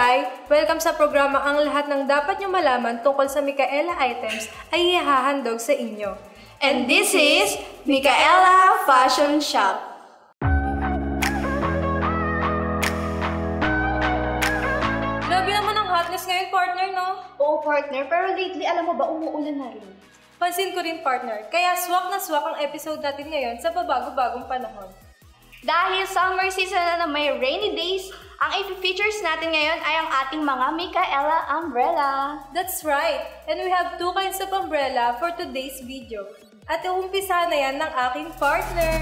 Hi! Welcome sa programa ang lahat ng dapat nyo malaman tungkol sa Micaela items ay ihahandog sa inyo. And this is Micaela Fashion Shop. Grabe naman ang hotness ngayon, partner, no? Oo, partner. Pero lately, alam mo ba, umuulan na rin. Pansin ko rin, partner. Kaya swak na swak ang episode natin ngayon sa pabago-bagong panahon. Dahil summer season na may rainy days, ang i-features natin ngayon ay ang ating mga Micaela umbrella. That's right! And we have two kinds of umbrella for today's video. At uumpisa na yan ng aking partner.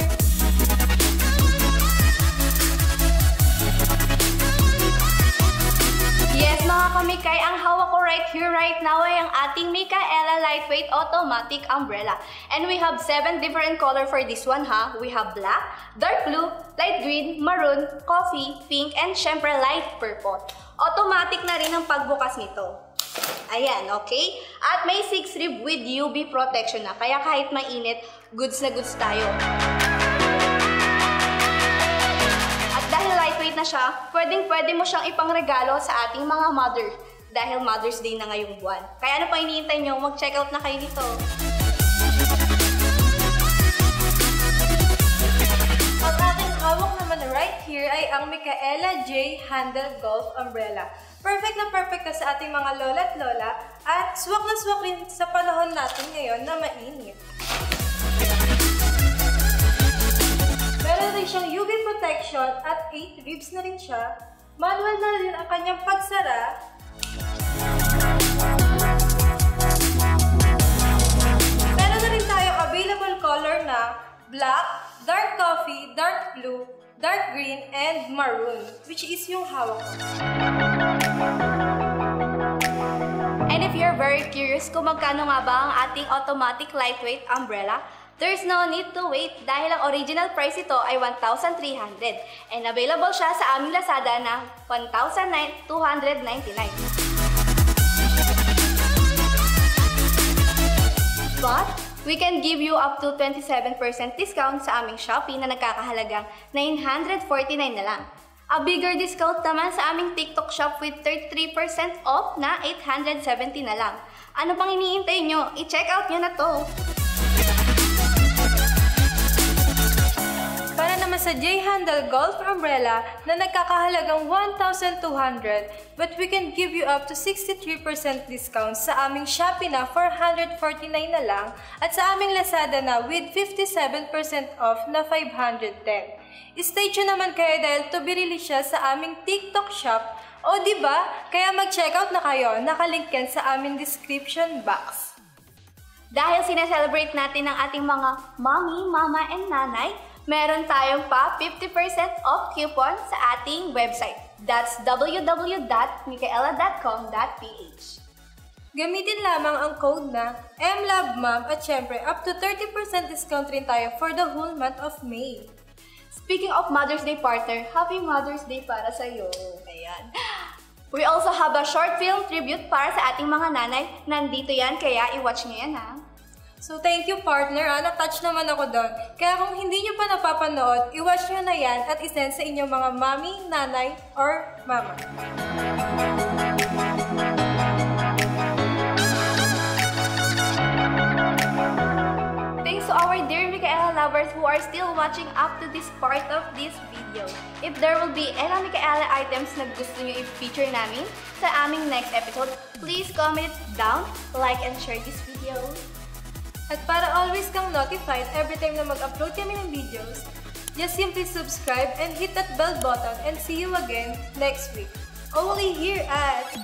Yes, mga kamikay, ang hawak ko right here, right now ay ang ating Micaela Lightweight Automatic Umbrella. And we have 7 different color for this one, ha? We have black, dark blue, light green, maroon, coffee, pink, and syempre light purple. Automatic na rin ang pagbukas nito. Ayan, okay? At may 6 rib with UV protection na, kaya kahit mainit, goods na goods tayo. Dahil lightweight na siya, pwedeng-pwede mo siyang ipangregalo sa ating mga mother. Dahil Mother's Day na ngayong buwan. Kaya ano pa hinihintay nyo? Mag-check out na kayo nito. Ang ating hawak naman right here ay ang Micaela J Handle Golf Umbrella. Perfect na perfect na sa ating mga lola at lola at swak na swak rin sa panahon natin ngayon na mainit. Meron rin siyang UV protection at 8 ribs na rin siya. Manual na rin ang kanyang pagsara. Meron na rin tayong available color na black, dark coffee, dark blue, dark green, and maroon, which is yung hawak ko. And if you're very curious kung magkano nga ba ang ating automatic lightweight umbrella, there's no need to wait dahil ang original price ito ay 1,300 and available siya sa aming Lazada na 1,299. But we can give you up to 27% discount sa aming Shopee na nagkakahalagang 949 na lang. A bigger discount naman sa aming TikTok shop with 33% off na 870 na lang. Ano pang iniintay nyo? I-check out nyo na to! Para naman sa J-Handle Golf Umbrella na nagkakahalagang 1,200 but we can give you up to 63% discount sa aming Shopee na 449 na lang at sa aming Lazada na with 57% off na 510. Stay tuned naman kayo dahil to be released siya sa aming TikTok shop o diba? Kaya mag-checkout na kayo, nakalink yan sa aming description box. Dahil sineselebrate natin ang ating mga mommy, mama, and nanay, meron tayong pa 50% off coupon sa ating website. That's www.micaela.com.ph. Gamitin lamang ang code na MLOVEMOM at syempre up to 30% discount rin tayo for the whole month of May. Speaking of Mother's Day, partner, Happy Mother's Day para sa'yo. Ayan. We also have a short film tribute para sa ating mga nanay. Nandito yan, kaya i-watch nyo yan, ha? So, thank you, partner. Na-touch naman ako doon. Kaya kung hindi nyo pa napapanood, i-watch nyo na yan at isend sa inyong mga mommy, nanay, or mama. Thanks to our dear Micaela lovers who are still watching up to this part of this video. If there will be any Micaela items na gusto nyo i-feature namin sa aming next episode, please comment down, like, and share this video. At para always kang notified every time na mag-upload kami ng videos, just simply subscribe and hit that bell button and see you again next week. Only here at